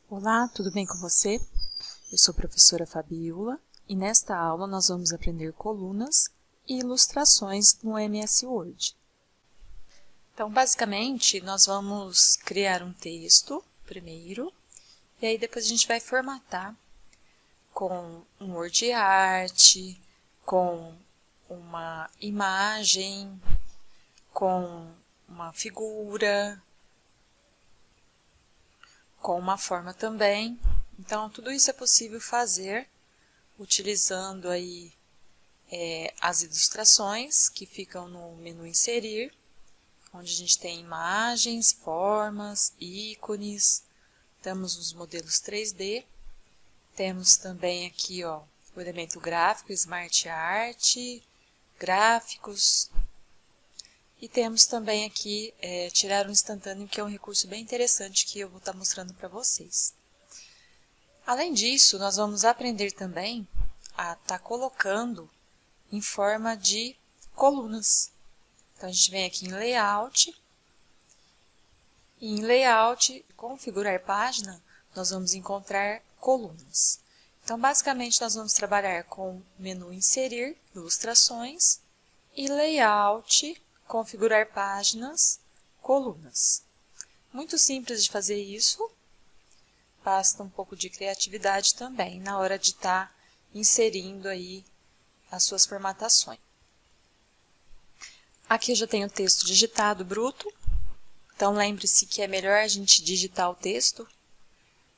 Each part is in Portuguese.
Olá, tudo bem com você? Eu sou a professora Fabiola e nesta aula nós vamos aprender colunas e ilustrações no MS Word. Então, basicamente, nós vamos criar um texto primeiro e aí depois a gente vai formatar com um Word Art, com uma imagem, com uma figura, com uma forma também. Então, tudo isso é possível fazer utilizando aí as ilustrações que ficam no menu Inserir, onde a gente tem imagens, formas, ícones, temos os modelos 3D, temos também aqui o elemento gráfico, Smart Art, gráficos, e temos também aqui tirar um instantâneo, que é um recurso bem interessante que eu vou estar mostrando para vocês. Além disso, nós vamos aprender também a estar colocando em forma de colunas. Então, a gente vem aqui em Layout, e em Layout, Configurar Página, nós vamos encontrar colunas. Então, basicamente, nós vamos trabalhar com o menu Inserir, Ilustrações, e Layout, Configurar Páginas, Colunas. Muito simples de fazer isso, basta um pouco de criatividade também na hora de estar inserindo aí as suas formatações. Aqui eu já tenho o texto digitado bruto, então lembre-se que é melhor a gente digitar o texto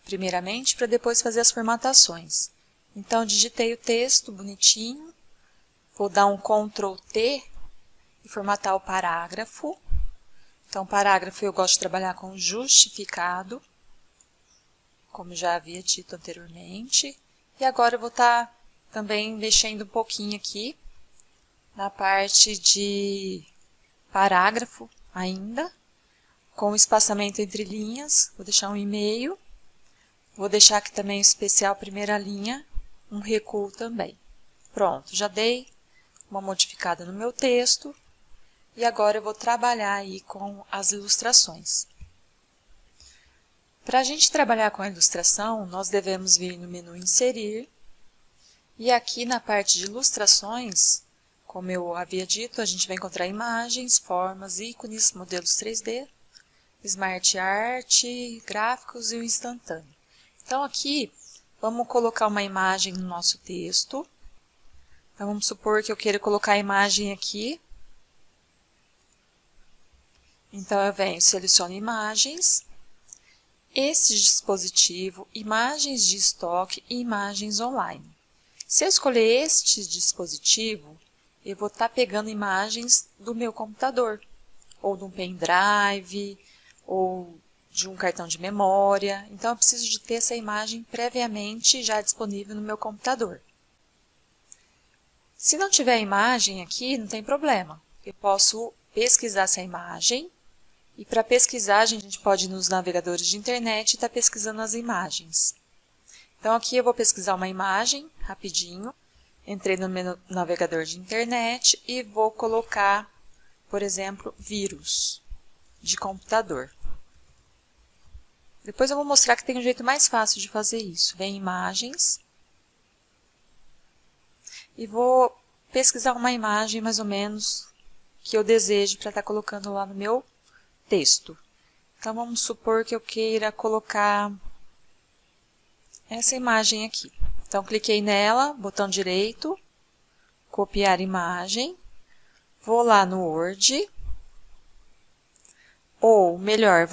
primeiramente para depois fazer as formatações. Então, digitei o texto bonitinho, vou dar um Ctrl T e formatar o parágrafo. Então, parágrafo eu gosto de trabalhar com justificado, como já havia dito anteriormente. E agora eu vou estar também mexendo um pouquinho aqui na parte de parágrafo ainda, com o espaçamento entre linhas, vou deixar 1,5. Vou deixar aqui também o especial primeira linha, um recuo também. Pronto, já dei uma modificada no meu texto e agora eu vou trabalhar aí com as ilustrações. Para a gente trabalhar com a ilustração, nós devemos vir no menu Inserir e aqui na parte de ilustrações, como eu havia dito, a gente vai encontrar imagens, formas, ícones, modelos 3D, Smart Art, gráficos e o instantâneo. Então, aqui, vamos colocar uma imagem no nosso texto. Então, vamos supor que eu queira colocar a imagem aqui. Então, eu venho, seleciono imagens, esse dispositivo, imagens de estoque e imagens online. Se eu escolher este dispositivo, eu vou estar pegando imagens do meu computador, ou de um pendrive, ou de um cartão de memória. Então, eu preciso de ter essa imagem previamente já disponível no meu computador. Se não tiver imagem aqui, não tem problema. Eu posso pesquisar essa imagem. E para pesquisar, a gente pode ir nos navegadores de internet e estar pesquisando as imagens. Então, aqui eu vou pesquisar uma imagem, rapidinho. Entrei no meu navegador de internet e vou colocar, por exemplo, vírus de computador. Depois eu vou mostrar que tem um jeito mais fácil de fazer isso. Vem em imagens e vou pesquisar uma imagem mais ou menos que eu deseje para estar colocando lá no meu texto. Então, vamos supor que eu queira colocar essa imagem aqui. Então, cliquei nela, botão direito, copiar imagem, vou lá no Word. Ou, melhor,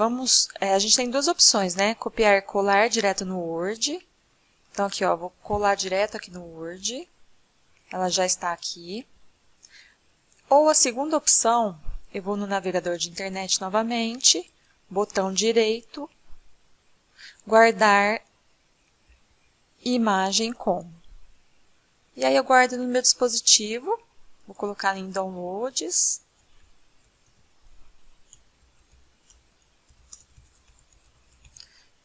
a gente tem duas opções, né? Copiar e colar direto no Word. Então, aqui, vou colar direto aqui no Word. Ela já está aqui. Ou a segunda opção, eu vou no navegador de internet novamente, botão direito, guardar imagem como. E aí eu guardo no meu dispositivo, vou colocar em downloads.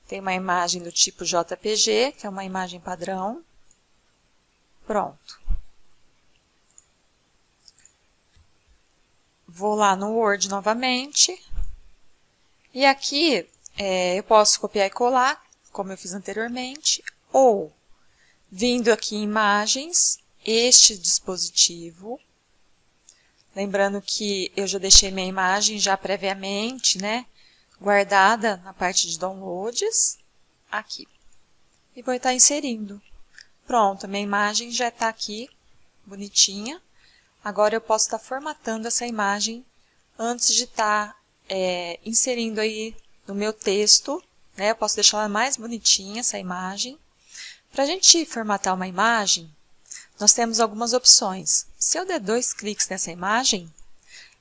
Tem uma imagem do tipo JPG, que é uma imagem padrão. Pronto. Vou lá no Word novamente. E aqui eu posso copiar e colar. como eu fiz anteriormente, ou vindo aqui em imagens, este dispositivo. Lembrando que eu já deixei minha imagem já previamente, né, guardada na parte de downloads, aqui. E vou estar inserindo. Pronto, a minha imagem já está aqui, bonitinha. Agora eu posso estar formatando essa imagem antes de estar inserindo aí no meu texto, né? Eu posso deixar ela mais bonitinha, essa imagem. Para a gente formatar uma imagem, nós temos algumas opções. Se eu der 2 cliques nessa imagem,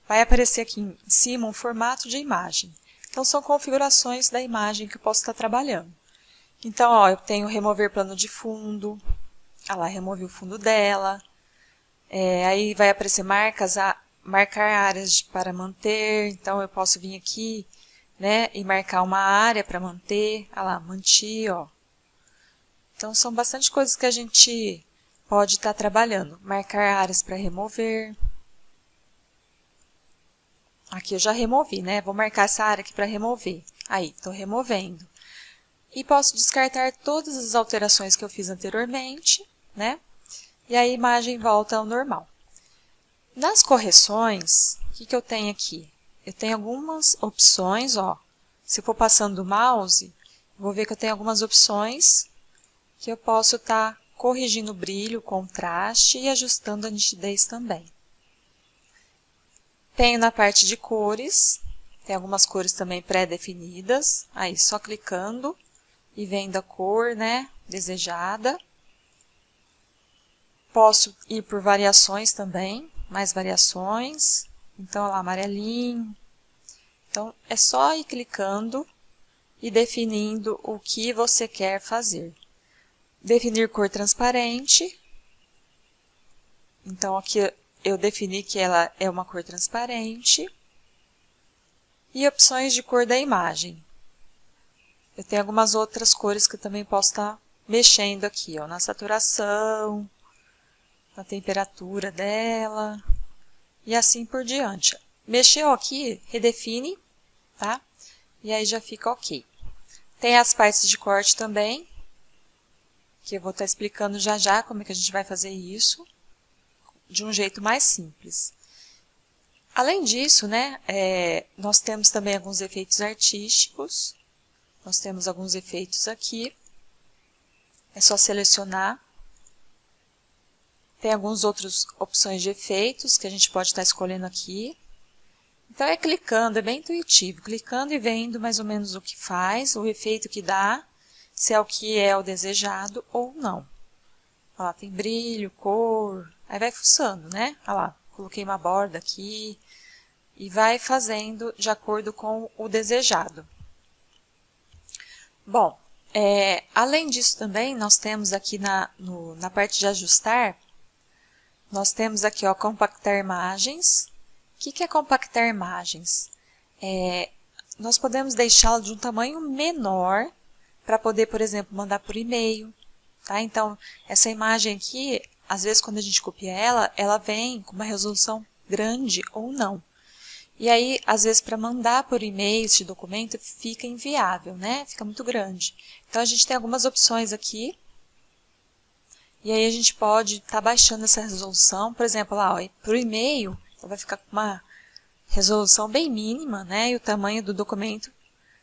vai aparecer aqui em cima um formato de imagem. Então, são configurações da imagem que eu posso estar trabalhando. Então, ó, eu tenho remover plano de fundo. Ah lá, removi o fundo dela. Aí vai aparecer marcar áreas para manter. Então, eu posso vir aqui, né, e marcar uma área para manter. Ah lá, manti, ó. Então, são bastante coisas que a gente pode estar trabalhando. Marcar áreas para remover. Aqui eu já removi, né? Vou marcar essa área aqui para remover. Aí, estou removendo. E posso descartar todas as alterações que eu fiz anteriormente, né? E a imagem volta ao normal. Nas correções, o que eu tenho aqui? Eu tenho algumas opções, ó. Se eu for passando o mouse, vou ver que eu tenho algumas opções que eu posso estar corrigindo o brilho, o contraste e ajustando a nitidez também. Tenho na parte de cores, tem algumas cores também pré-definidas. Aí, só clicando e vendo a cor, né, desejada. Posso ir por variações também, mais variações. Então, olha lá, amarelinho. Então, é só ir clicando e definindo o que você quer fazer. Definir cor transparente. Então, aqui eu defini que ela é uma cor transparente. E opções de cor da imagem. Eu tenho algumas outras cores que eu também posso estar mexendo aqui, ó, na saturação, na temperatura dela e assim por diante. Mexeu aqui, redefine, tá? E aí já fica ok. Tem as partes de corte também, que eu vou estar explicando já já como é que a gente vai fazer isso, de um jeito mais simples. Além disso, né, nós temos também alguns efeitos artísticos. Nós temos alguns efeitos aqui. É só selecionar. Tem algumas outras opções de efeitos que a gente pode estar escolhendo aqui. Então, é clicando, é bem intuitivo. Clicando e vendo mais ou menos o que faz, o efeito que dá, se é o que é o desejado ou não. Olha lá, tem brilho, cor, aí vai fuçando, né? Olha lá, coloquei uma borda aqui e vai fazendo de acordo com o desejado. Bom, além disso também, nós temos aqui na parte de ajustar, nós temos aqui, ó, compactar imagens. O que é compactar imagens? Nós podemos deixá-la de um tamanho menor para poder, por exemplo, mandar por e-mail. Tá? Então, essa imagem aqui, às vezes quando a gente copia ela vem com uma resolução grande ou não. E aí, às vezes, para mandar por e-mail esse documento, fica inviável, né? Fica muito grande. Então, a gente tem algumas opções aqui. E aí, a gente pode estar baixando essa resolução. Por exemplo, lá, ó, por e-mail, ela vai ficar com uma resolução bem mínima, né? E o tamanho do documento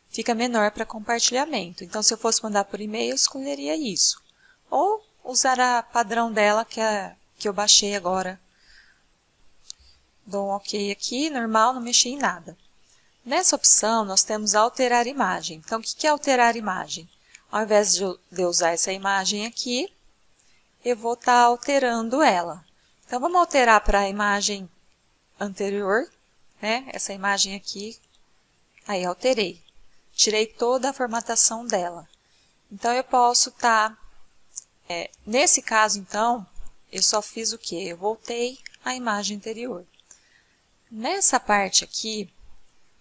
fica menor para compartilhamento. Então, se eu fosse mandar por e-mail, eu escolheria isso. Ou usar a padrão dela, que eu baixei agora. Dou um OK aqui, normal, não mexi em nada. Nessa opção, nós temos alterar imagem. Então, o que é alterar imagem? Ao invés de eu usar essa imagem aqui, eu vou estar alterando ela. Então, vamos alterar para a imagem anterior, né? Essa imagem aqui. Aí, alterei. Tirei toda a formatação dela. Então, eu posso estar... nesse caso, então, eu só fiz o quê? Eu voltei à imagem anterior. Nessa parte aqui,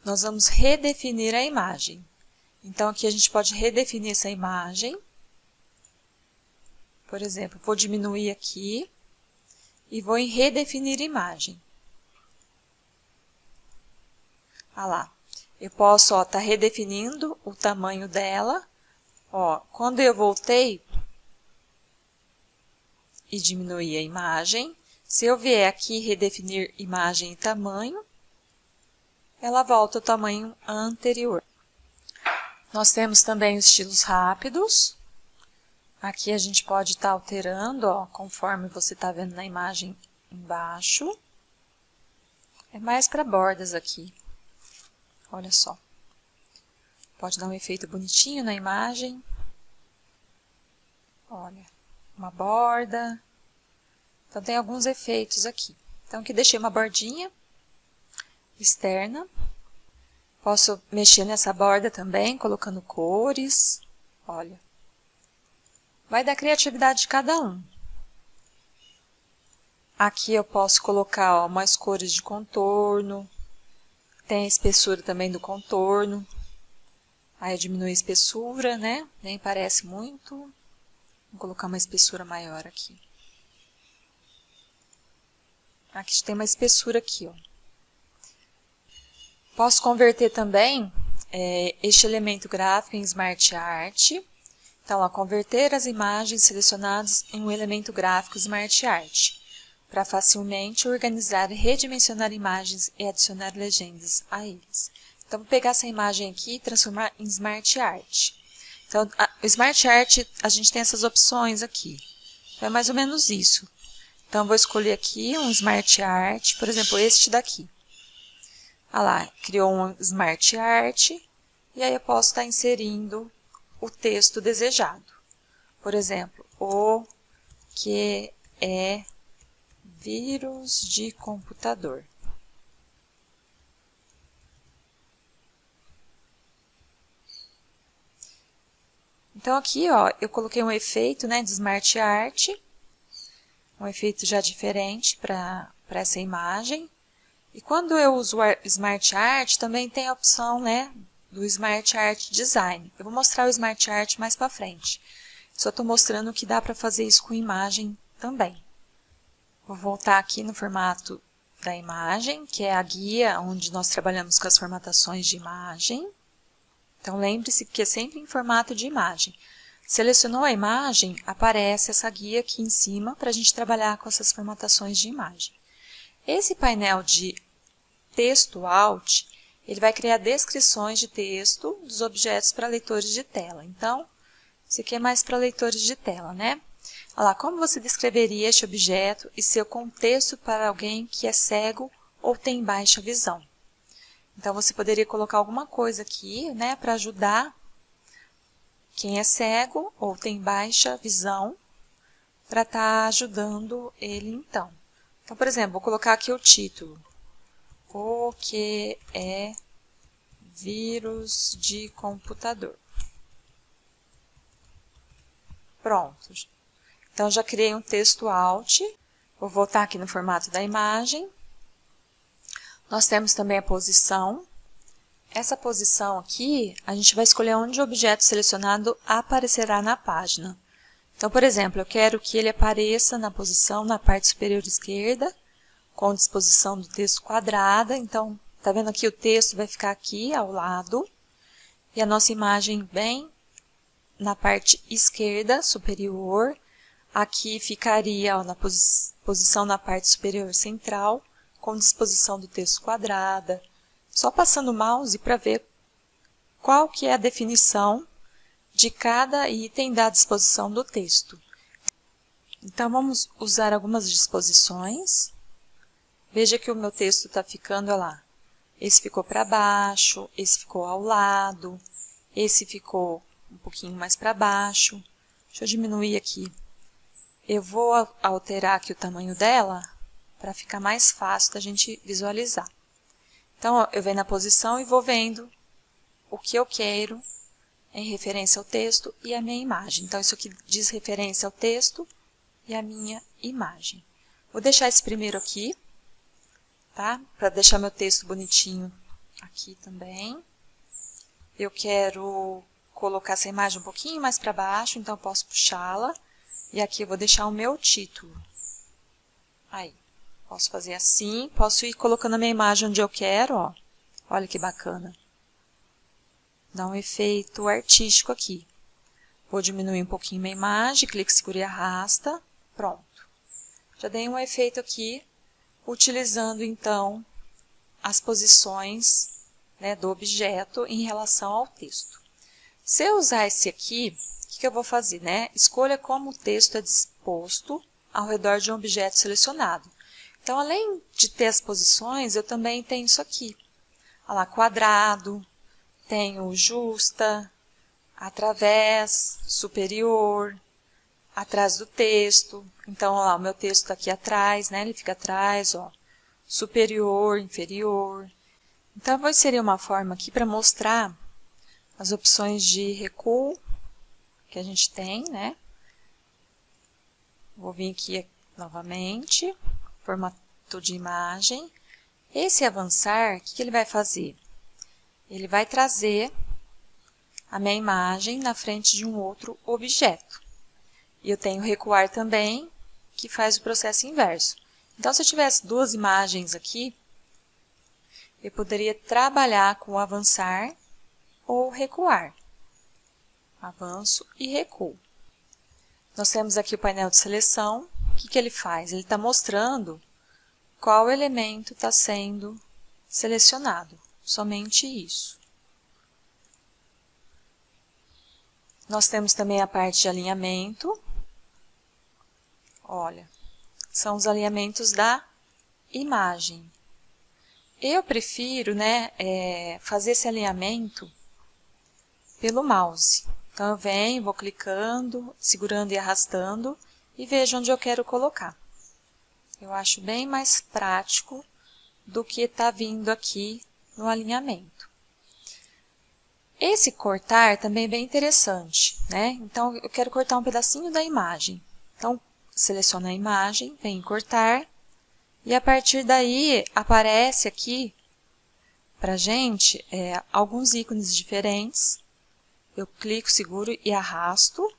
nós vamos redefinir a imagem. Então, aqui a gente pode redefinir essa imagem. Por exemplo, vou diminuir aqui e vou em redefinir imagem. Olha lá. Eu posso estar redefinindo o tamanho dela. Ó, quando eu voltei e diminuir a imagem, se eu vier aqui redefinir imagem e tamanho, ela volta ao tamanho anterior. Nós temos também os estilos rápidos. Aqui a gente pode estar alterando, ó, conforme você está vendo na imagem embaixo. É mais para bordas aqui. Olha só. Pode dar um efeito bonitinho na imagem. Olha, uma borda. Então, tem alguns efeitos aqui. Então, aqui deixei uma bordinha externa. Posso mexer nessa borda também, colocando cores. Olha. Vai da criatividade de cada um. Aqui eu posso colocar, ó, mais cores de contorno. Tem a espessura também do contorno. Aí eu diminuo a espessura, né? Nem parece muito. Vou colocar uma espessura maior aqui. Aqui tem uma espessura aqui, ó. Posso converter também este elemento gráfico em Smart Art. Então, ó, converter as imagens selecionadas em um elemento gráfico Smart Art, para facilmente organizar e redimensionar imagens e adicionar legendas a eles. Então, vou pegar essa imagem aqui e transformar em Smart Art. Então, o Smart Art, a gente tem essas opções aqui. Então, é mais ou menos isso. Então, vou escolher aqui um Smart Art, por exemplo, este daqui. Olha lá, criou um Smart Art, e aí eu posso estar inserindo o texto desejado. Por exemplo, o que é vírus de computador. Então, aqui, ó, eu coloquei um efeito, né, de Smart Art, um efeito já diferente para essa imagem. E quando eu uso o Smart Art, também tem a opção, né, do Smart Art Design. Eu vou mostrar o Smart Art mais para frente. Só estou mostrando que dá para fazer isso com imagem também. Vou voltar aqui no formato da imagem, que é a guia onde nós trabalhamos com as formatações de imagem. Então, lembre-se que é sempre em formato de imagem. Selecionou a imagem, aparece essa guia aqui em cima para a gente trabalhar com essas formatações de imagem. Esse painel de texto Alt, ele vai criar descrições de texto dos objetos para leitores de tela. Então, isso aqui é mais para leitores de tela, né? Olha lá, como você descreveria este objeto e seu contexto para alguém que é cego ou tem baixa visão? Então, você poderia colocar alguma coisa aqui, né, para ajudar quem é cego ou tem baixa visão, para estar ajudando ele, então. Então, por exemplo, vou colocar aqui o título. O que é vírus de computador? Pronto. Então, já criei um texto Alt. Vou voltar aqui no formato da imagem. Nós temos também a posição. Essa posição aqui, a gente vai escolher onde o objeto selecionado aparecerá na página. Então, por exemplo, eu quero que ele apareça na posição na parte superior esquerda, com disposição do texto quadrada. Então, tá vendo aqui o texto vai ficar aqui ao lado, e a nossa imagem bem na parte esquerda superior. Aqui ficaria, ó, na posição na parte superior central, com disposição do texto quadrada. Só passando o mouse para ver qual que é a definição de cada item da disposição do texto. Então, vamos usar algumas disposições. Veja que o meu texto está ficando, olha lá. Esse ficou para baixo, esse ficou ao lado, esse ficou um pouquinho mais para baixo. Deixa eu diminuir aqui. Eu vou alterar aqui o tamanho dela para ficar mais fácil da gente visualizar. Então, ó, eu venho na posição e vou vendo o que eu quero em referência ao texto e à minha imagem. Então, isso aqui diz referência ao texto e à minha imagem. Vou deixar esse primeiro aqui, tá? Para deixar meu texto bonitinho aqui também. Eu quero colocar essa imagem um pouquinho mais para baixo, então eu posso puxá-la. E aqui eu vou deixar o meu título. Aí, posso fazer assim, posso ir colocando a minha imagem onde eu quero, ó. Olha que bacana. Dá um efeito artístico aqui. Vou diminuir um pouquinho minha imagem, clique, segura e arrasta. Pronto. Já dei um efeito aqui, utilizando então as posições, né, do objeto em relação ao texto. Se eu usar esse aqui, o que eu vou fazer, né? Escolha como o texto é disposto ao redor de um objeto selecionado. Então, além de ter as posições, eu também tenho isso aqui. Olha lá, quadrado, tenho justa, através, superior, atrás do texto. Então, olha lá, o meu texto está aqui atrás, né? Ele fica atrás, ó, superior, inferior. Então, eu vou inserir uma forma aqui para mostrar as opções de recuo que a gente tem, né? Vou vir aqui novamente, formato de imagem. Esse avançar, o que ele vai fazer? Ele vai trazer a minha imagem na frente de um outro objeto. E eu tenho recuar também, que faz o processo inverso. Então, se eu tivesse duas imagens aqui, eu poderia trabalhar com avançar ou recuar. Avanço e recuo. Nós temos aqui o painel de seleção. O que ele faz? Ele está mostrando qual elemento está sendo selecionado. Somente isso. Nós temos também a parte de alinhamento. Olha, são os alinhamentos da imagem. Eu prefiro, né, fazer esse alinhamento pelo mouse. Então, eu venho, vou clicando, segurando e arrastando e vejo onde eu quero colocar. Eu acho bem mais prático do que está vindo aqui no alinhamento. Esse cortar também é bem interessante, né? Então, eu quero cortar um pedacinho da imagem. Então, seleciono a imagem, venho em cortar, e a partir daí aparece aqui pra gente alguns ícones diferentes. Eu clico, seguro e arrasto,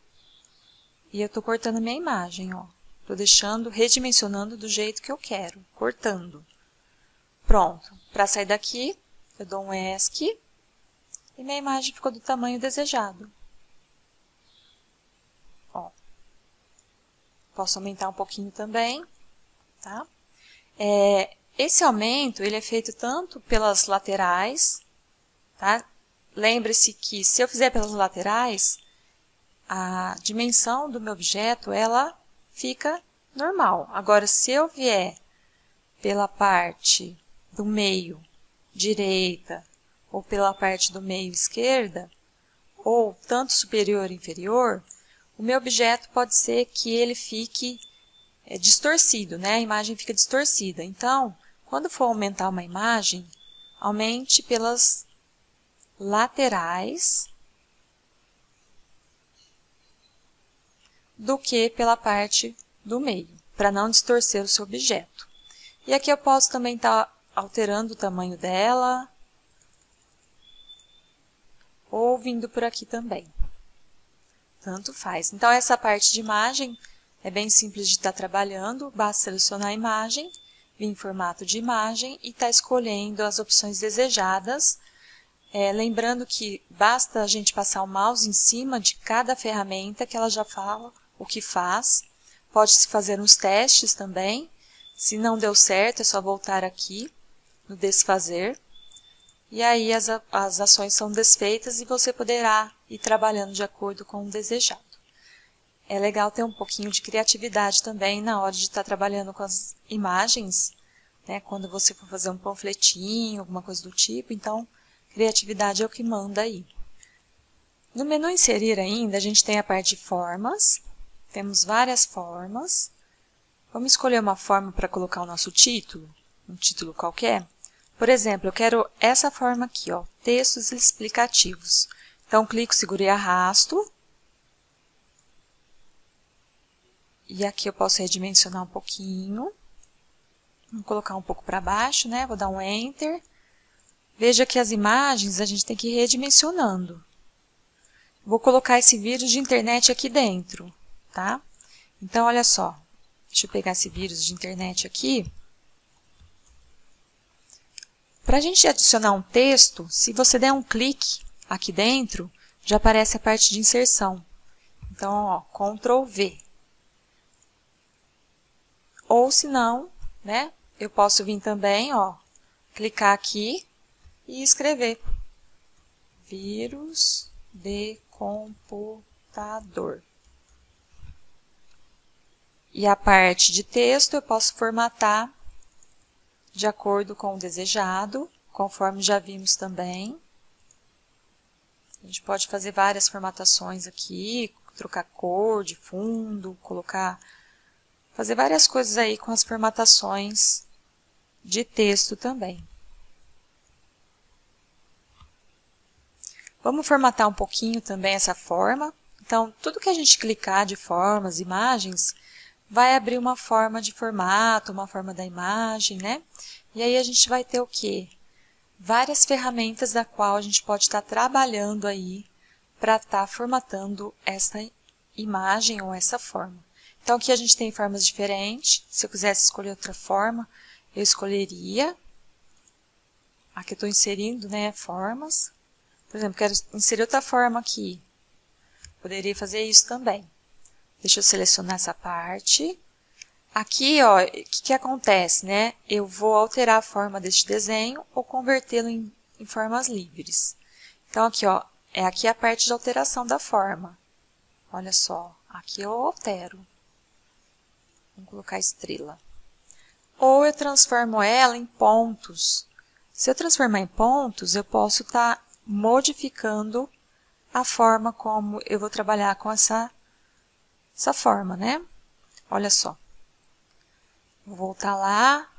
e eu estou cortando a minha imagem, ó. Estou deixando, redimensionando do jeito que eu quero, cortando. Pronto. Para sair daqui, eu dou um ESC e minha imagem ficou do tamanho desejado. Ó. Posso aumentar um pouquinho também, tá? Esse aumento, ele é feito tanto pelas laterais, tá? Lembre-se que se eu fizer pelas laterais, a dimensão do meu objeto, ela fica normal. Agora, se eu vier pela parte do meio direita ou pela parte do meio esquerda, ou tanto superior e inferior, o meu objeto pode ser que ele fique distorcido, né? A imagem fica distorcida. Então, quando for aumentar uma imagem, aumente pelas laterais do que pela parte do meio, para não distorcer o seu objeto. E aqui eu posso também estar alterando o tamanho dela, ou vindo por aqui também. Tanto faz. Então, essa parte de imagem é bem simples de estar trabalhando, basta selecionar a imagem, vir em formato de imagem e estar escolhendo as opções desejadas. Lembrando que basta a gente passar o mouse em cima de cada ferramenta que ela já fala o que faz. Pode-se fazer uns testes também. Se não deu certo, é só voltar aqui no desfazer. E aí as ações são desfeitas e você poderá ir trabalhando de acordo com o desejado. É legal ter um pouquinho de criatividade também na hora de estar trabalhando com as imagens, né? Quando você for fazer um panfletinho, alguma coisa do tipo, então criatividade é o que manda aí. No menu inserir ainda, a gente tem a parte de formas, temos várias formas. Vamos escolher uma forma para colocar o nosso título, um título qualquer. Por exemplo, eu quero essa forma aqui, ó, textos explicativos. Então, clico, seguro e arrasto. E aqui eu posso redimensionar um pouquinho. Vou colocar um pouco para baixo, né? Vou dar um Enter. Veja que as imagens a gente tem que ir redimensionando. Vou colocar esse vírus de internet aqui dentro, tá? Então, olha só. Deixa eu pegar esse vírus de internet aqui. Para a gente adicionar um texto, se você der um clique aqui dentro, já aparece a parte de inserção. Então, ó, Ctrl V. Ou se não, né, eu posso vir também, ó, clicar aqui e escrever vírus de computador. E a parte de texto eu posso formatar de acordo com o desejado, conforme já vimos também. A gente pode fazer várias formatações aqui, trocar cor de fundo, fazer várias coisas aí com as formatações de texto também. Vamos formatar um pouquinho também essa forma. Então, tudo que a gente clicar de formas, imagens, vai abrir uma forma de formato, uma forma da imagem, né? E aí a gente vai ter o quê? Várias ferramentas da qual a gente pode estar trabalhando aí para estar formatando essa imagem ou essa forma. Então, aqui a gente tem formas diferentes. Se eu quisesse escolher outra forma, eu escolheria. Aqui eu estou inserindo, né, formas. Por exemplo, quero inserir outra forma aqui. Poderia fazer isso também. Deixa eu selecionar essa parte. Aqui, ó, o que acontece, né? Eu vou alterar a forma deste desenho ou convertê-lo em formas livres. Então, aqui, ó, aqui a parte de alteração da forma. Olha só, aqui eu altero. Vamos colocar estrela. Ou eu transformo ela em pontos. Se eu transformar em pontos, eu posso estar modificando a forma como eu vou trabalhar com essa forma, né? Olha só. Vou voltar lá,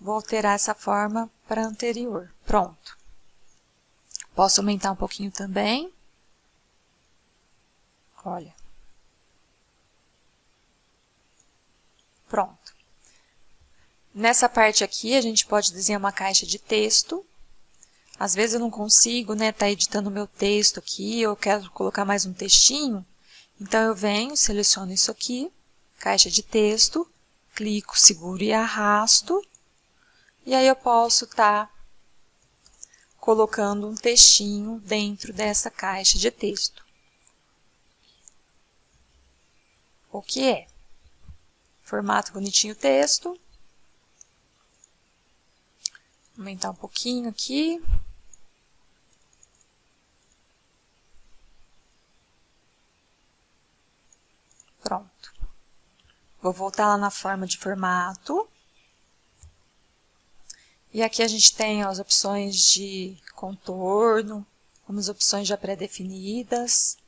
vou alterar essa forma para anterior. Pronto. Posso aumentar um pouquinho também. Olha. Pronto. Nessa parte aqui, a gente pode desenhar uma caixa de texto. Às vezes eu não consigo, né, tá editando o meu texto aqui, eu quero colocar mais um textinho. Então, eu venho, seleciono isso aqui, caixa de texto, clico, seguro e arrasto. E aí eu posso estar colocando um textinho dentro dessa caixa de texto. O que é? Formato bonitinho o texto. Aumentar um pouquinho aqui. Pronto. Vou voltar lá na forma de formato. E aqui a gente tem as opções de contorno, algumas opções já pré-definidas.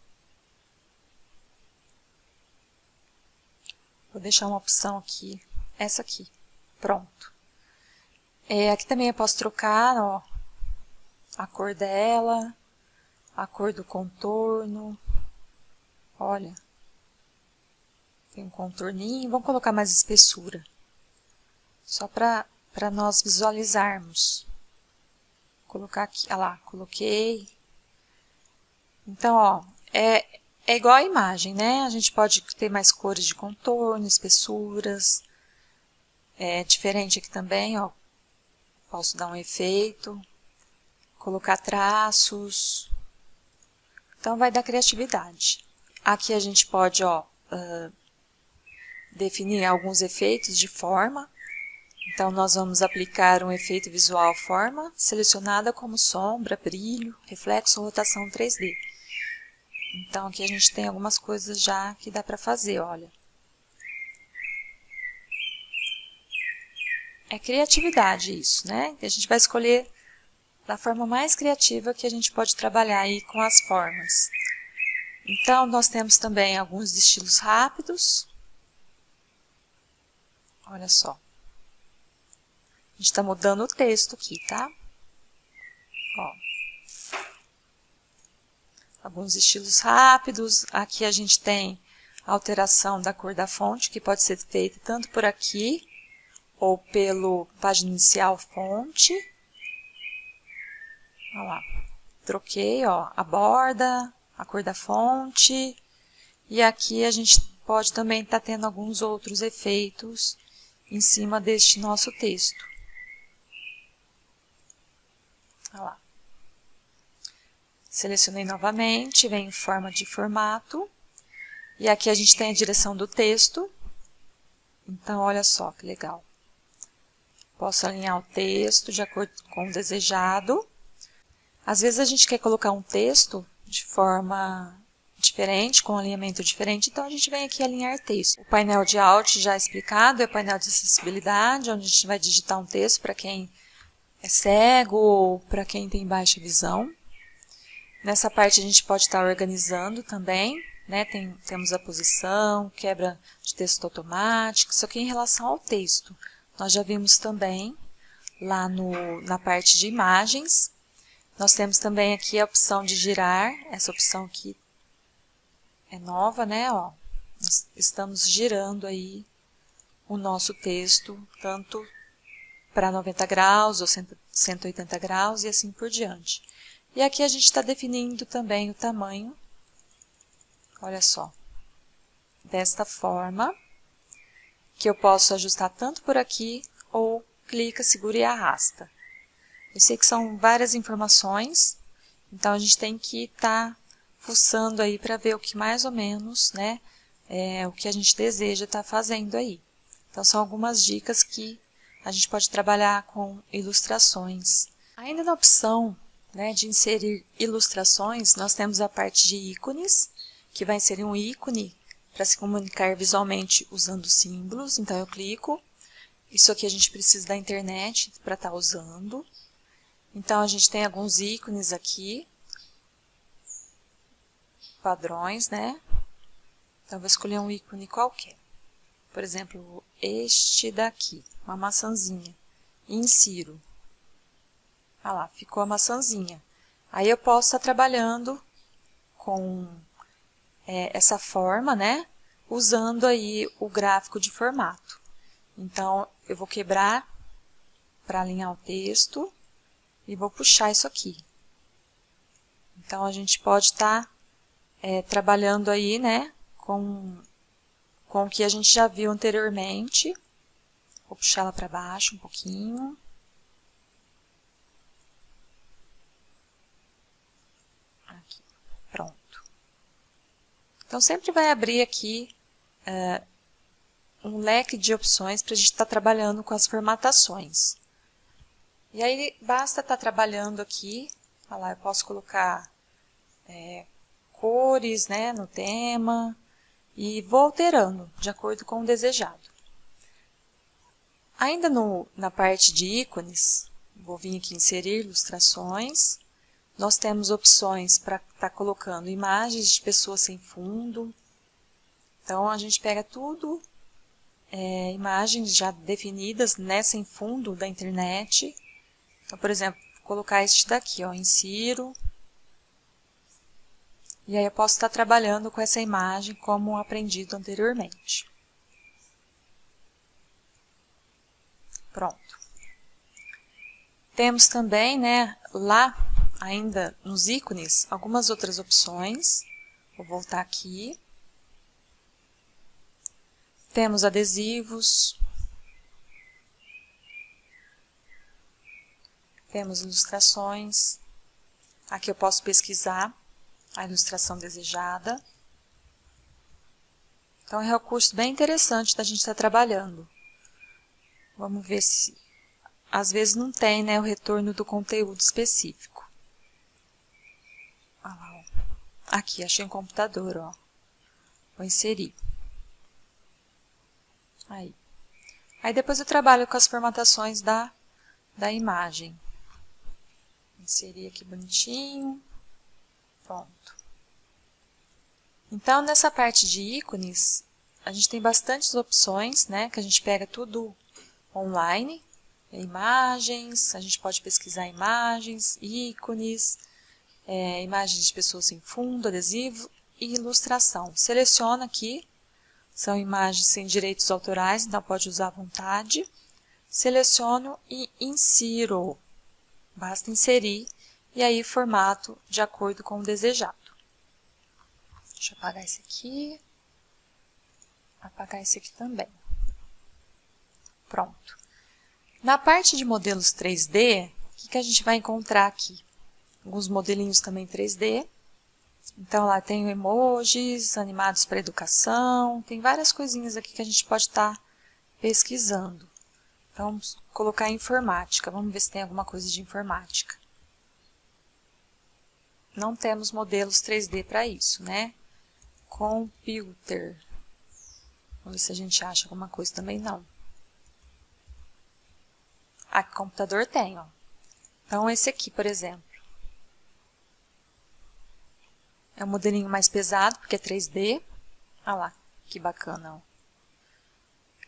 Vou deixar uma opção aqui, essa aqui. Pronto. Aqui também eu posso trocar, ó, a cor dela, a cor do contorno. Olha, tem um contorninho. Vamos colocar mais espessura, só para nós visualizarmos. Vou colocar aqui, ah lá, coloquei. Então, ó, é igual a imagem, né? A gente pode ter mais cores de contorno, espessuras. É diferente aqui também, ó. Posso dar um efeito, colocar traços. Então, vai dar criatividade. Aqui a gente pode, ó, definir alguns efeitos de forma. Então, nós vamos aplicar um efeito visual forma, selecionada como sombra, brilho, reflexo ou rotação 3D. Então, aqui a gente tem algumas coisas já que dá para fazer, olha. É criatividade isso, né? A gente vai escolher da forma mais criativa que a gente pode trabalhar aí com as formas. Então, nós temos também alguns estilos rápidos. Olha só. A gente está mudando o texto aqui, tá? Ó. Alguns estilos rápidos. Aqui a gente tem a alteração da cor da fonte, que pode ser feita tanto por aqui, ou pelo página inicial fonte. Olha lá. Troquei, ó, a borda, a cor da fonte. E aqui a gente pode também estar tendo alguns outros efeitos em cima deste nosso texto. Olha lá. Selecionei novamente, vem em forma de formato. E aqui a gente tem a direção do texto. Então, olha só que legal. Posso alinhar o texto de acordo com o desejado. Às vezes a gente quer colocar um texto de forma diferente, com um alinhamento diferente, então a gente vem aqui alinhar texto. O painel de Alt já explicado é o painel de acessibilidade, onde a gente vai digitar um texto para quem é cego ou para quem tem baixa visão. Nessa parte a gente pode estar organizando também, né? Temos a posição, quebra de texto automático, isso aqui em relação ao texto. Nós já vimos também lá na parte de imagens. Nós temos também aqui a opção de girar, essa opção aqui é nova, né? Ó, nós estamos girando aí o nosso texto, tanto para 90 graus ou 180 graus e assim por diante. E aqui a gente está definindo também o tamanho, olha só, desta forma, que eu posso ajustar tanto por aqui ou clica, segura e arrasta. Eu sei que são várias informações, então a gente tem que estar fuçando aí para ver o que mais ou menos, né, o que a gente deseja estar fazendo aí. Então são algumas dicas que a gente pode trabalhar com ilustrações. Ainda na opção, né, de inserir ilustrações, nós temos a parte de ícones, que vai inserir um ícone para se comunicar visualmente usando símbolos. Então eu clico, isso aqui a gente precisa da internet para estar usando. Então, a gente tem alguns ícones aqui, padrões, né? Então, eu vou escolher um ícone qualquer. Por exemplo, este daqui, uma maçãzinha. Insiro. Ah lá, ficou a maçãzinha. Aí, eu posso estar trabalhando com essa forma, né? Usando aí o gráfico de formato. Então, eu vou quebrar para alinhar o texto. E vou puxar isso aqui. Então, a gente pode estar trabalhando aí, né, com o que a gente já viu anteriormente. Vou puxar ela para baixo um pouquinho. Aqui, pronto. Então, sempre vai abrir aqui um leque de opções para a gente estar trabalhando com as formatações. E aí, basta estar trabalhando aqui, olha lá, eu posso colocar cores, né, no tema, e vou alterando de acordo com o desejado. Ainda na parte de ícones, vou vir aqui em inserir ilustrações, nós temos opções para estar colocando imagens de pessoas sem fundo. Então, a gente pega tudo, imagens já definidas, né, sem fundo da internet. Então, por exemplo, vou colocar este daqui, ó, insiro. E aí eu posso estar trabalhando com essa imagem como aprendido anteriormente. Pronto. Temos também, né, lá ainda nos ícones, algumas outras opções. Vou voltar aqui. Temos adesivos. Temos ilustrações. Aqui eu posso pesquisar a ilustração desejada. Então, é um recurso bem interessante da gente estar trabalhando. Vamos ver se... Às vezes não tem, né, o retorno do conteúdo específico. Aqui, achei um computador, ó. Vou inserir. Aí depois eu trabalho com as formatações da imagem. Inserir aqui bonitinho. Pronto. Então, nessa parte de ícones, a gente tem bastantes opções, né? Que a gente pega tudo online. Imagens, a gente pode pesquisar imagens, ícones, imagens de pessoas sem fundo, adesivo e ilustração. Seleciona aqui, são imagens sem direitos autorais, então pode usar à vontade. Seleciono e insiro. Basta inserir e aí formato de acordo com o desejado. Deixa eu apagar esse aqui. Apagar esse aqui também. Pronto. Na parte de modelos 3D, o que a gente vai encontrar aqui? Alguns modelinhos também 3D. Então, lá tem emojis, animados para educação, tem várias coisinhas aqui que a gente pode estar pesquisando. Então, vamos colocar informática, vamos ver se tem alguma coisa de informática. Não temos modelos 3D para isso, né? Computer. Vamos ver se a gente acha alguma coisa também, não. Aqui, computador tem, ó. Então, esse aqui, por exemplo. É um modelinho mais pesado, porque é 3D. Olha lá, que bacana, ó.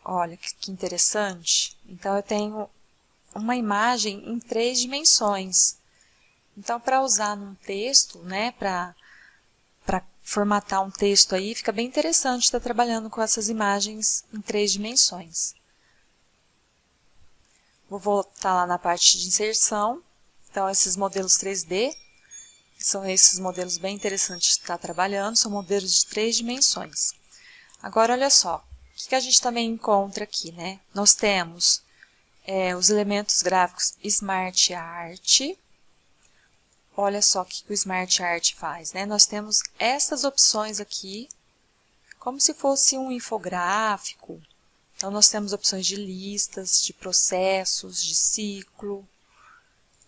Olha, que interessante. Então, eu tenho uma imagem em 3 dimensões. Então, para usar num texto, né, para formatar um texto aí, fica bem interessante estar trabalhando com essas imagens em 3 dimensões. Vou voltar lá na parte de inserção. Então, esses modelos 3D, são esses modelos bem interessantes de estar trabalhando, são modelos de 3 dimensões. Agora, olha só, o que a gente também encontra aqui, né? Nós temos os elementos gráficos Smart Art. Olha só o que o Smart Art faz, né? Nós temos essas opções aqui, como se fosse um infográfico. Então, nós temos opções de listas, de processos, de ciclo,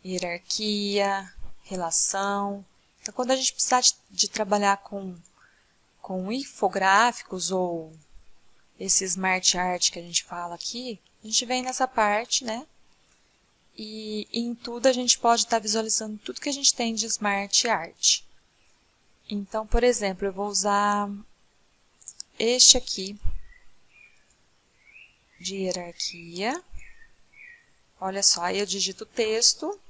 hierarquia, relação. Então, quando a gente precisar de trabalhar com infográficos ou esse Smart Art que a gente fala aqui, a gente vem nessa parte, né? E em tudo a gente pode estar visualizando tudo que a gente tem de Smart Art. Então, por exemplo, eu vou usar este aqui de hierarquia. Olha só, aí eu digito o texto.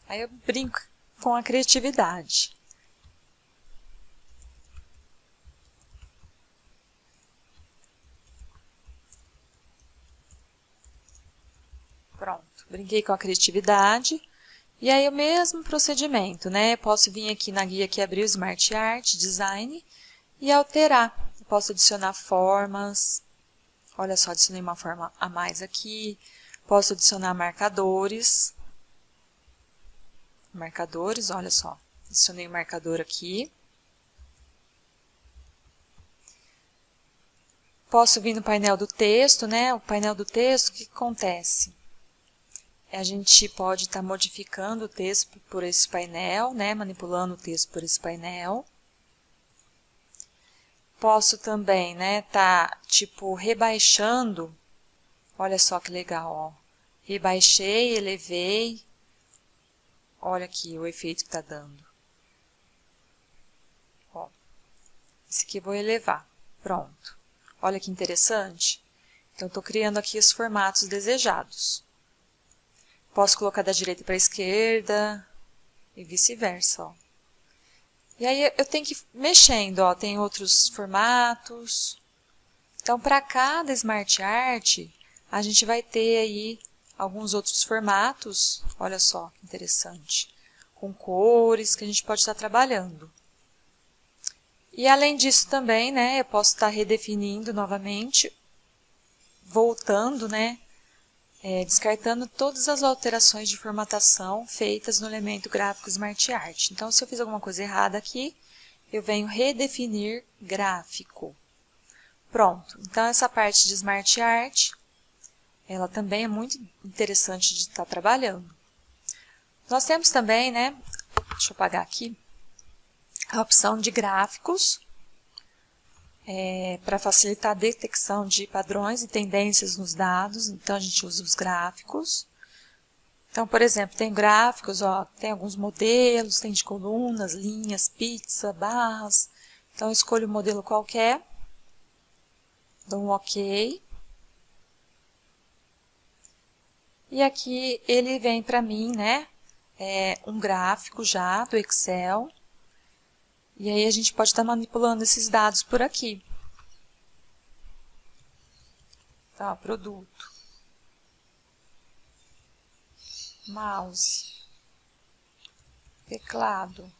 Aí eu brinco com a criatividade. Pronto, brinquei com a criatividade. E aí o mesmo procedimento, né? Eu posso vir aqui na guia que abriu Smart Art, Design, e alterar. Eu posso adicionar formas. Olha só, adicionei uma forma a mais aqui. Posso adicionar marcadores. Marcadores, olha só. Adicionei um marcador aqui. Posso vir no painel do texto, né? O painel do texto, o que acontece? A gente pode estar modificando o texto por esse painel, né? Manipulando o texto por esse painel. Posso também, né, tipo, rebaixando. Olha só que legal, ó. Rebaixei, elevei. Olha aqui o efeito que está dando. Ó, esse aqui eu vou elevar. Pronto. Olha que interessante. Então, estou criando aqui os formatos desejados. Posso colocar da direita para a esquerda e vice-versa, ó. E aí, eu tenho que ir mexendo, ó. Tem outros formatos. Então, para cada Smart Art, a gente vai ter aí alguns outros formatos. Olha só que interessante. Com cores que a gente pode estar trabalhando. E além disso também, né, eu posso estar redefinindo novamente, voltando, né, descartando todas as alterações de formatação feitas no elemento gráfico Smart Art. Então, se eu fiz alguma coisa errada aqui, eu venho redefinir gráfico. Pronto. Então, essa parte de Smart Art, ela também é muito interessante de estar trabalhando. Nós temos também, né, deixa eu apagar aqui, a opção de gráficos, para facilitar a detecção de padrões e tendências nos dados. Então, a gente usa os gráficos. Então, por exemplo, tem gráficos, ó, tem alguns modelos, tem de colunas, linhas, pizza, barras. Então, eu escolho o modelo qualquer, dou um OK. E aqui ele vem para mim, né, um gráfico já do Excel. E aí a gente pode estar manipulando esses dados por aqui. Tá, produto. Mouse. Teclado.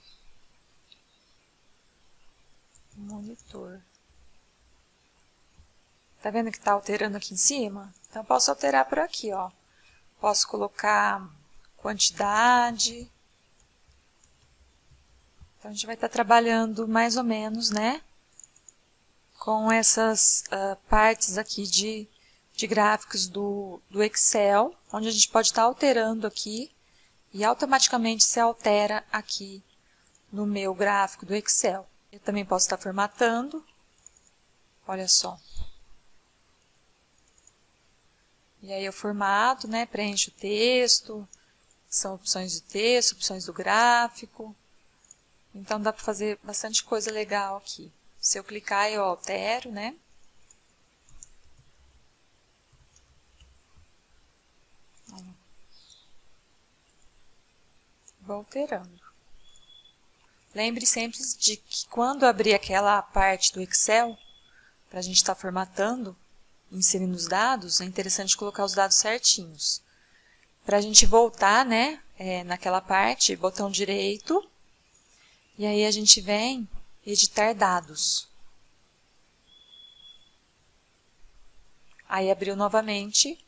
Monitor. Tá vendo que tá alterando aqui em cima? Então, eu posso alterar por aqui, ó. Posso colocar quantidade. Então, a gente vai estar trabalhando mais ou menos, né, com essas partes aqui de gráficos do Excel, onde a gente pode estar alterando aqui e automaticamente se altera aqui no meu gráfico do Excel. Eu também posso estar formatando, olha só. E aí eu formato, né, preencho o texto, são opções de texto, opções do gráfico. Então, dá para fazer bastante coisa legal aqui. Se eu clicar, eu altero, né? Vou alterando. Lembre sempre de que quando abrir aquela parte do Excel, para a gente estar formatando, inserindo os dados, é interessante colocar os dados certinhos. Para a gente voltar, né, naquela parte, botão direito, e aí a gente vem editar dados. Aí abriu novamente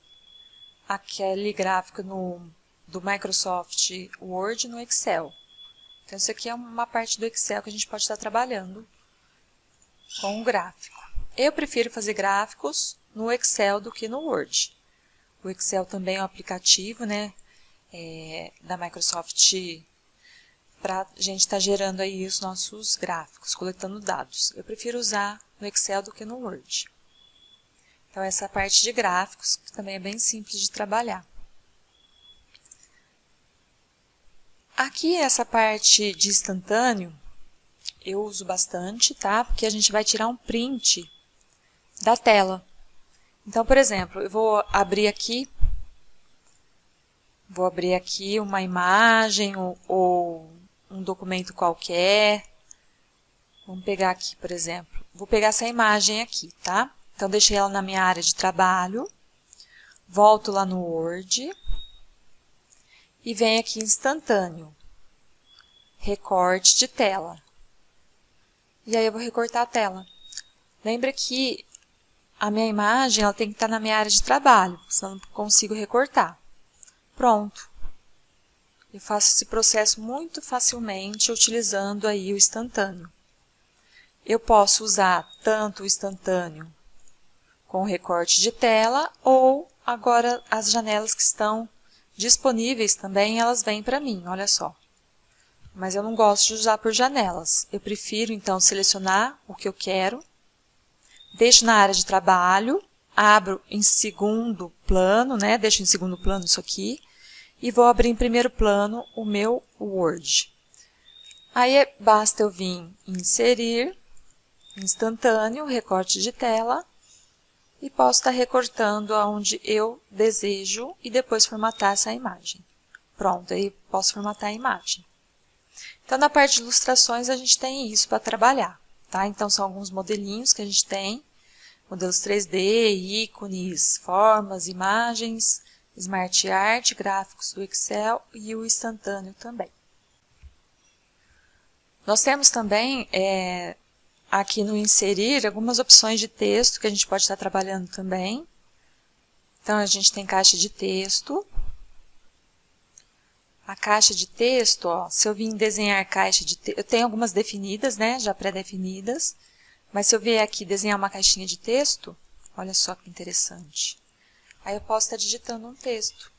aquele gráfico do Microsoft Word no Excel. Então, isso aqui é uma parte do Excel que a gente pode estar trabalhando com o gráfico. Eu prefiro fazer gráficos no Excel do que no Word. O Excel também é um aplicativo, né, da Microsoft para a gente estar gerando aí os nossos gráficos, coletando dados. Eu prefiro usar no Excel do que no Word. Então, essa parte de gráficos, que também é bem simples de trabalhar. Aqui, essa parte de instantâneo, eu uso bastante, tá? Porque a gente vai tirar um print da tela. Então, por exemplo, eu vou abrir aqui uma imagem ou um documento qualquer. Vamos pegar aqui, por exemplo. Vou pegar essa imagem aqui, tá? Então, deixei ela na minha área de trabalho. Volto lá no Word. E venho aqui em instantâneo. Recorte de tela. E aí, eu vou recortar a tela. Lembra que a minha imagem ela tem que estar na minha área de trabalho, senão eu não consigo recortar. Pronto. Eu faço esse processo muito facilmente utilizando aí o instantâneo. Eu posso usar tanto o instantâneo com recorte de tela ou agora as janelas que estão disponíveis também, elas vêm para mim, olha só. Mas eu não gosto de usar por janelas. Eu prefiro então selecionar o que eu quero, deixo na área de trabalho, abro em segundo plano, né? Deixo em segundo plano isso aqui. E vou abrir em primeiro plano o meu Word. Aí basta eu vir inserir, instantâneo, recorte de tela, e posso estar recortando aonde eu desejo e depois formatar essa imagem. Pronto, aí posso formatar a imagem. Então, na parte de ilustrações, a gente tem isso para trabalhar, tá? Então, são alguns modelinhos que a gente tem, modelos 3D, ícones, formas, imagens, Smart Art, gráficos do Excel e o instantâneo também. Nós temos também, aqui no inserir, algumas opções de texto que a gente pode estar trabalhando também. Então, a gente tem caixa de texto. A caixa de texto, ó, se eu vim desenhar caixa de texto, eu tenho algumas definidas, né, já pré-definidas. Mas se eu vier aqui desenhar uma caixinha de texto, olha só que interessante. Aí eu posso estar digitando um texto.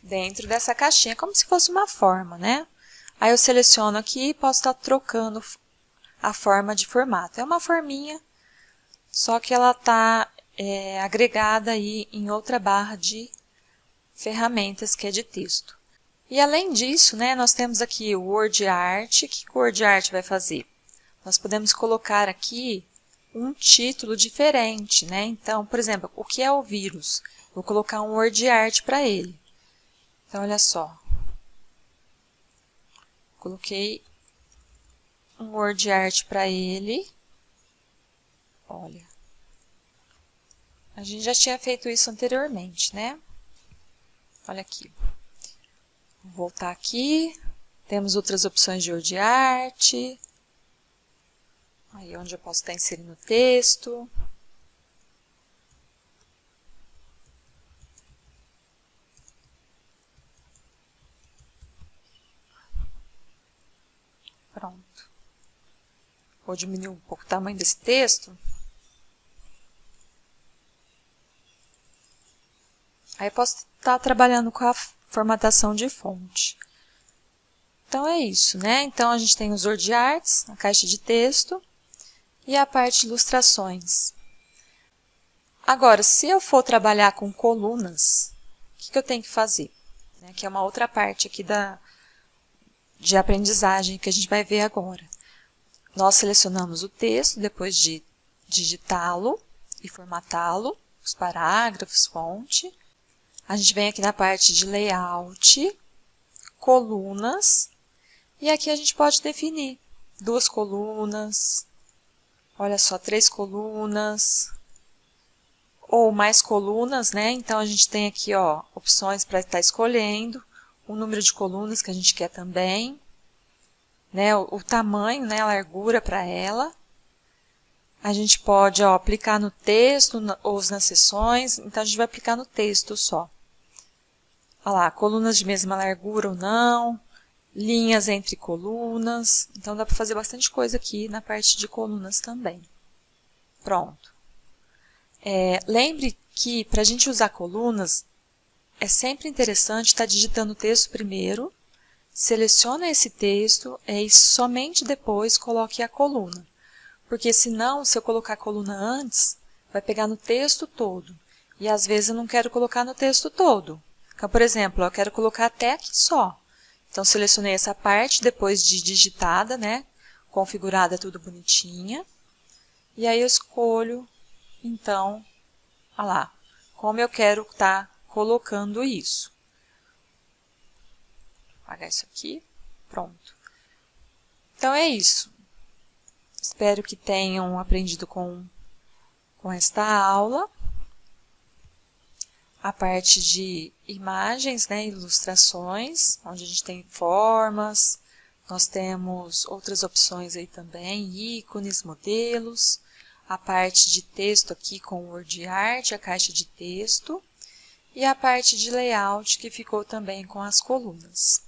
Dentro dessa caixinha, como se fosse uma forma, né? Aí eu seleciono aqui e posso estar trocando a forma de formato. É uma forminha, só que ela está agregada aí em outra barra de ferramentas que é de texto. E além disso, né, nós temos aqui o Word Art. O que o Word Art vai fazer? Nós podemos colocar aqui um título diferente, né? Então, por exemplo, o que é o vírus? Vou colocar um Word Art para ele. Então, olha só. Coloquei um Word Art para ele. Olha. A gente já tinha feito isso anteriormente, né? Olha aqui. Vou voltar aqui. Temos outras opções de Word Art. Aí onde eu posso estar inserindo texto. Pronto. Vou diminuir um pouco o tamanho desse texto. Aí posso estar trabalhando com a formatação de fonte. Então é isso, né? Então a gente tem os word arts, a caixa de texto e a parte de ilustrações. Agora, se eu for trabalhar com colunas, o que eu tenho que fazer? Que é uma outra parte aqui de aprendizagem que a gente vai ver agora. Nós selecionamos o texto depois de digitá-lo e formatá-lo, os parágrafos, fonte. A gente vem aqui na parte de layout, colunas, e aqui a gente pode definir 2 colunas, olha só, 3 colunas, ou mais colunas, né? Então, a gente tem aqui, ó, opções para estar escolhendo, o número de colunas que a gente quer também, né? O tamanho, né? A largura para ela. A gente pode, ó, aplicar no texto ou nas seções, então a gente vai aplicar no texto só. Olha lá, colunas de mesma largura ou não, linhas entre colunas, então dá para fazer bastante coisa aqui na parte de colunas também. Pronto. Lembre que para a gente usar colunas, é sempre interessante estar digitando o texto primeiro, seleciona esse texto e somente depois coloque a coluna. Porque senão, se eu colocar a coluna antes, vai pegar no texto todo. E às vezes eu não quero colocar no texto todo. Então, por exemplo, eu quero colocar até aqui só. Então, selecionei essa parte depois de digitada, né? Configurada tudo bonitinha. E aí eu escolho, então, olha lá, como eu quero estar colocando isso. Vou apagar isso aqui. Pronto. Então, é isso. Espero que tenham aprendido com esta aula. A parte de imagens, né, ilustrações, onde a gente tem formas, nós temos outras opções aí também, ícones, modelos, a parte de texto aqui com o word art, a caixa de texto, e a parte de layout que ficou também com as colunas.